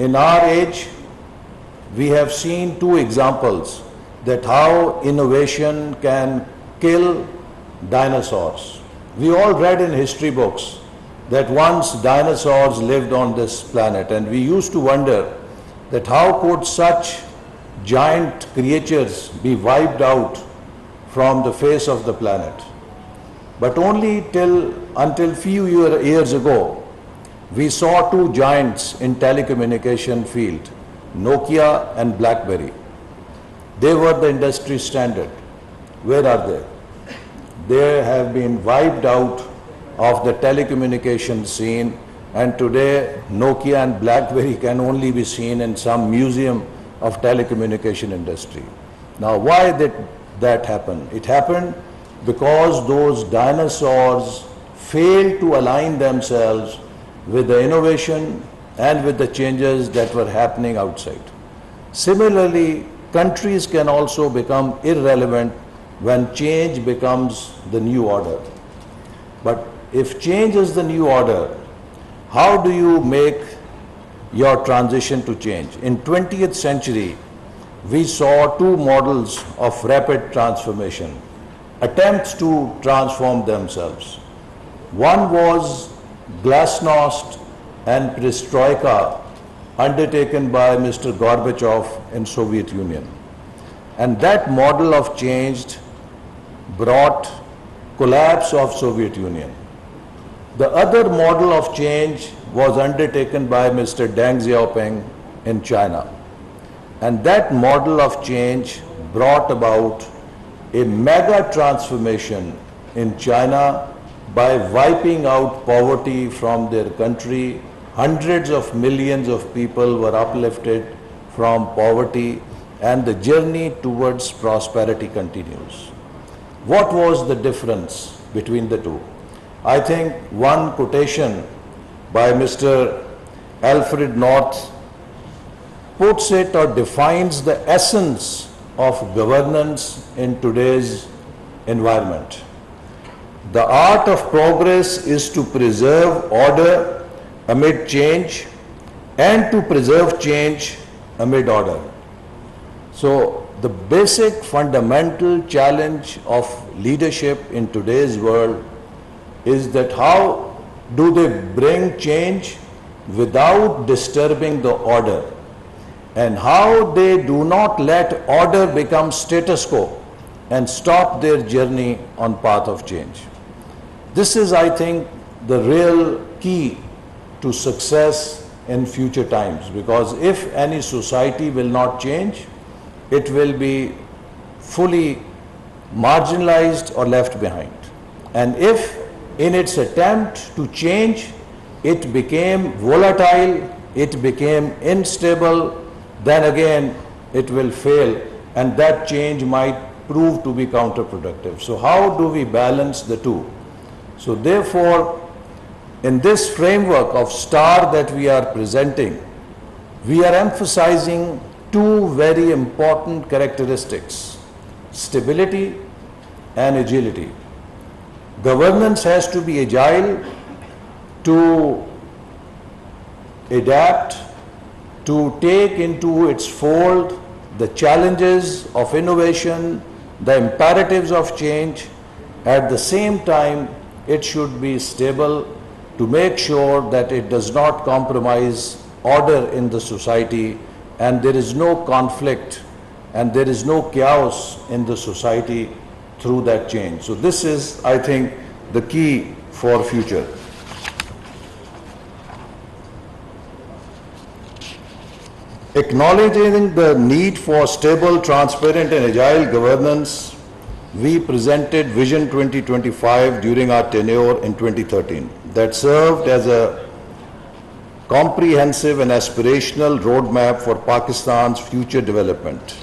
In our age, we have seen two examples that how innovation can kill dinosaurs. We all read in history books that once dinosaurs lived on this planet, and we used to wonder that how could such giant creatures be wiped out from the face of the planet. But only until few years ago, we saw two giants in telecommunication field, Nokia and BlackBerry. They were the industry standard. Where are they? They have been wiped out of the telecommunication scene, and today Nokia and BlackBerry can only be seen in some museum of telecommunication industry. Now, why did that happen? It happened because those dinosaurs failed to align themselves with the innovation and with the changes that were happening outside. Similarly, countries can also become irrelevant when change becomes the new order. But if change is the new order, how do you make your transition to change? In 20th century, we saw two models of rapid transformation, attempts to transform themselves. One was Glasnost and Perestroika, undertaken by Mr. Gorbachev in Soviet Union. And that model of change brought collapse of Soviet Union. The other model of change was undertaken by Mr. Deng Xiaoping in China. And that model of change brought about a mega transformation in China by wiping out poverty from their country. Hundreds of millions of people were uplifted from poverty, and the journey towards prosperity continues. What was the difference between the two? I think one quotation by Mr. Alfred North puts it or defines the essence of governance in today's environment. The art of progress is to preserve order amid change and to preserve change amid order. So the basic fundamental challenge of leadership in today's world is that how do they bring change without disturbing the order, and how they do not let order become status quo and stop their journey on path of change. This is, I think, the real key to success in future times, because if any society will not change, it will be fully marginalized or left behind. And if in its attempt to change, it became volatile, it became unstable, then again it will fail, and that change might prove to be counterproductive. So how do we balance the two? So therefore, in this framework of STAR that we are presenting, we are emphasizing two very important characteristics: stability and agility. Governance has to be agile to adapt, to take into its fold the challenges of innovation, the imperatives of change. At the same time, it should be stable to make sure that it does not compromise order in the society, and there is no conflict and there is no chaos in the society through that change. So this is, I think, the key for future. Acknowledging the need for stable, transparent and agile governance, we presented Vision 2025 during our tenure in 2013 that served as a comprehensive and aspirational roadmap for Pakistan's future development.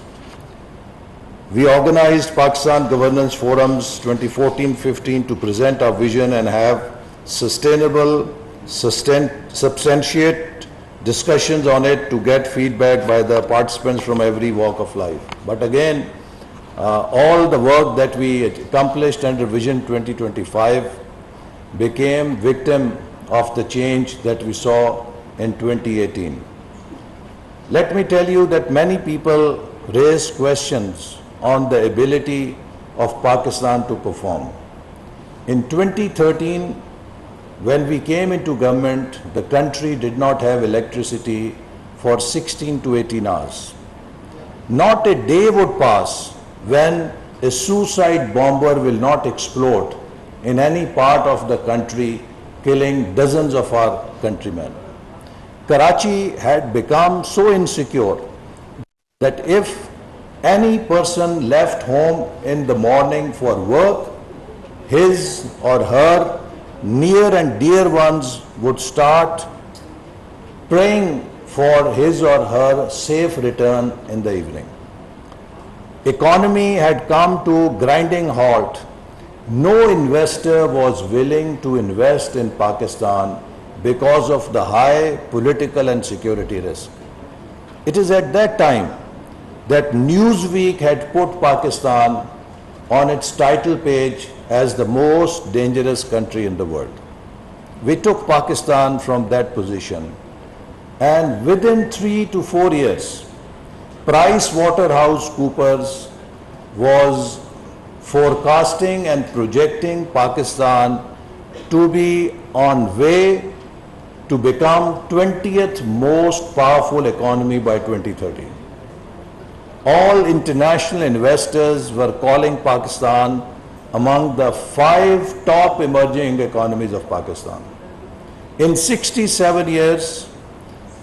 We organized Pakistan Governance Forums 2014-15 to present our vision and have sustainable, substantiate discussions on it to get feedback by the participants from every walk of life. But again, all the work that we accomplished under Vision 2025 became victim of the change that we saw in 2018. Let me tell you that many people raise questions on the ability of Pakistan to perform. In 2013, when we came into government, the country did not have electricity for 16 to 18 hours. Not a day would pass when a suicide bomber will not explode in any part of the country, killing dozens of our countrymen. Karachi had become so insecure that if any person left home in the morning for work, his or her near and dear ones would start praying for his or her safe return in the evening. Economy had come to grinding halt. No investor was willing to invest in Pakistan because of the high political and security risk. It is at that time that Newsweek had put Pakistan on its title page as the most dangerous country in the world. We took Pakistan from that position, and within 3 to 4 years, PricewaterhouseCoopers was forecasting and projecting Pakistan to be on way to become 20th most powerful economy by 2030. All international investors were calling Pakistan among the 5 top emerging economies of Pakistan. In 67 years,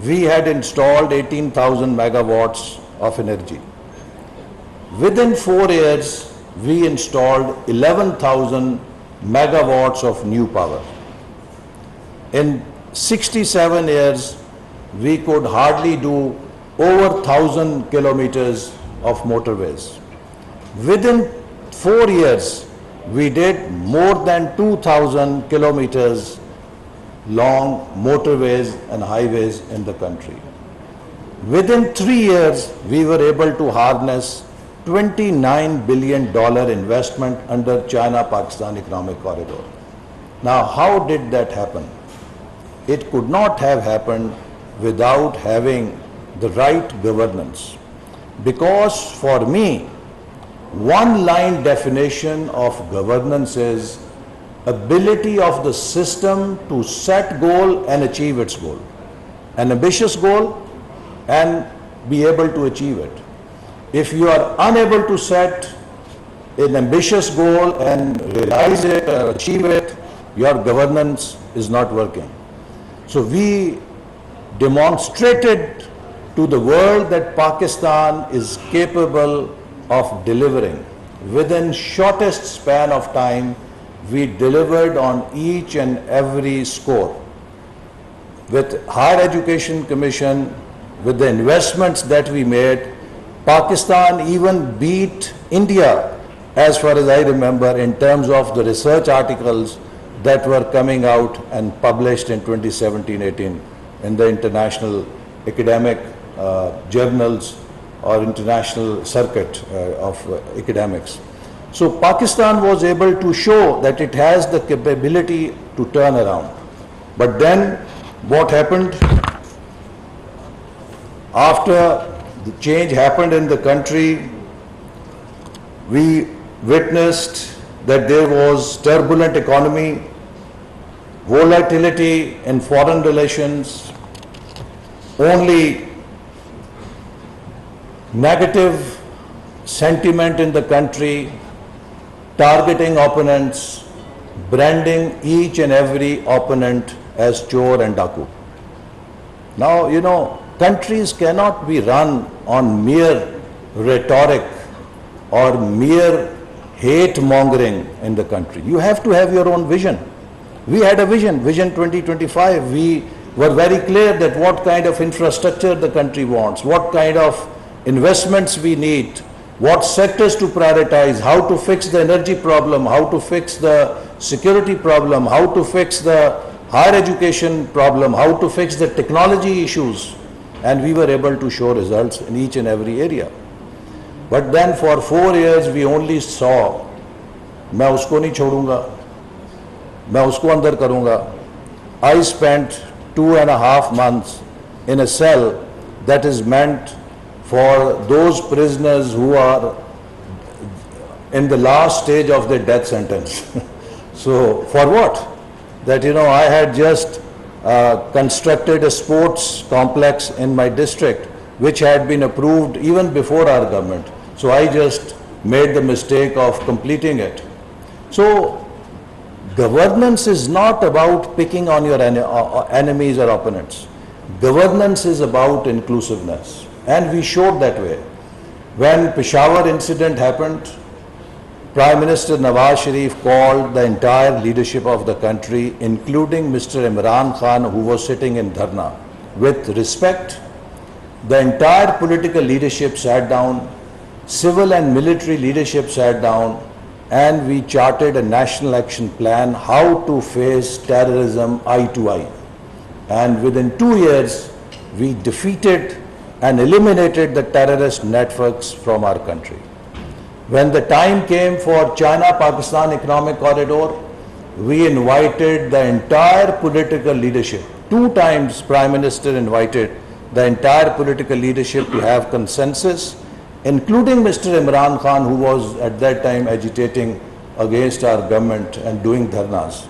we had installed 18,000 megawatts of energy. Within 4 years, we installed 11,000 megawatts of new power. In 67 years, we could hardly do over 1,000 kilometers of motorways. Within 4 years, we did more than 2,000 kilometers long motorways and highways in the country. Within 3 years, we were able to harness $29 billion investment under China-Pakistan Economic Corridor. Now, how did that happen? It could not have happened without having the right governance. Because for me, one-line definition of governance is ability of the system to set goal and achieve its goal. An ambitious goal and be able to achieve it. If you are unable to set an ambitious goal and realize it or achieve it, your governance is not working. So we demonstrated to the world that Pakistan is capable of delivering. Within shortest span of time, we delivered on each and every score. With Higher Education Commission, with the investments that we made, Pakistan even beat India, as far as I remember, in terms of the research articles that were coming out and published in 2017-18 in the international academic journals or international circuit of academics. So Pakistan was able to show that it has the capability to turn around. But then what happened? After the change happened in the country, we witnessed that there was turbulent economy, volatility in foreign relations, only negative sentiment in the country, targeting opponents, branding each and opponent opponent as chor and daku. Now, you know, countries cannot be run on mere rhetoric or mere hate mongering in the country. You have to have your own vision. We had a vision, Vision 2025. We were very clear that what kind of infrastructure the country wants, what kind of investments we need, what sectors to prioritize, how to fix the energy problem, how to fix the security problem, how to fix the higher education problem, how to fix the technology issues. And we were able to show results in each and every area. But then for 4 years we only saw, मैं उसको नहीं छोड़ूंगा, मैं उसको अंदर करूंगा. I spent 2.5 months in a cell that is meant for those prisoners who are in the last stage of their death sentence. So for what? That, I had just constructed a sports complex in my district which had been approved even before our government. So I just made the mistake of completing it. So governance is not about picking on your enemies or opponents. Governance is about inclusiveness, and we showed that way. When Peshawar incident happened, Prime Minister Nawaz Sharif called the entire leadership of the country, including Mr. Imran Khan, who was sitting in Dharna, with respect. The entire political leadership sat down, civil and military leadership sat down, and we charted a national action plan how to face terrorism eye to eye. And within 2 years, we defeated and eliminated the terrorist networks from our country. When the time came for China-Pakistan Economic Corridor, we invited the entire political leadership. 2 times Prime Minister invited the entire political leadership to have consensus, including Mr. Imran Khan, who was at that time agitating against our government and doing dharnas.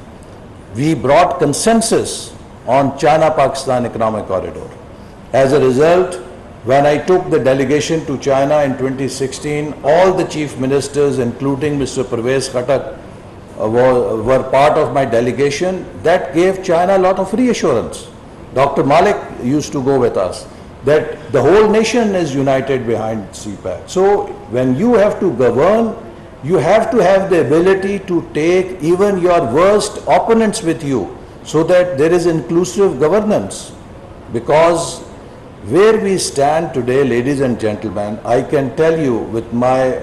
We brought consensus on China-Pakistan Economic Corridor. As a result, when I took the delegation to China in 2016, all the chief ministers, including Mr. Pervez Khattak, were part of my delegation. That gave China a lot of reassurance. Dr. Malik used to go with us, that the whole nation is united behind CPAC. So when you have to govern, you have to have the ability to take even your worst opponents with you, so that there is inclusive governance. Because where we stand today, ladies and gentlemen, I can tell you with my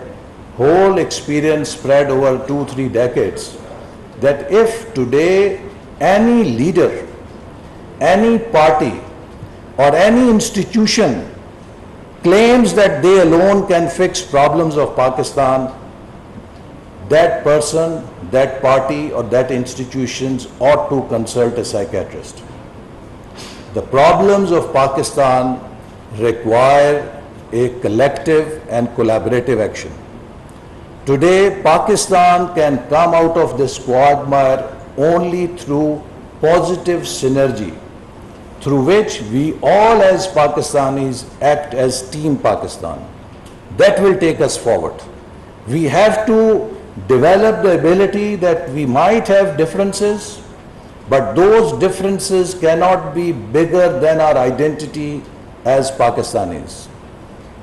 whole experience spread over 2-3 decades, that if today any leader, any party or any institution claims that they alone can fix problems of Pakistan, that person, that party or that institutions ought to consult a psychiatrist. The problems of Pakistan require a collective and collaborative action. Today, Pakistan can come out of this quagmire only through positive synergy, through which we all as Pakistanis act as Team Pakistan. That will take us forward. We have to develop the ability that we might have differences, but those differences cannot be bigger than our identity as Pakistanis.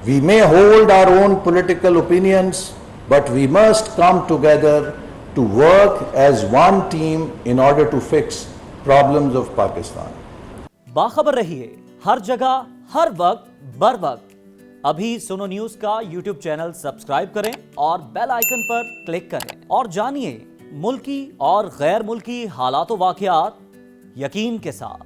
We may hold our own political opinions, but we must come together to work as one team in order to fix problems of Pakistan. बाखबर रहिए हर जगह हर वक्त बर वक्त। अभी सुनो news का YouTube channel subscribe करें और बेल आइकन पर क्लिक करें और जानिए मुल्की और गैर मुल्की हालात व वाक़यात यकीन के साथ।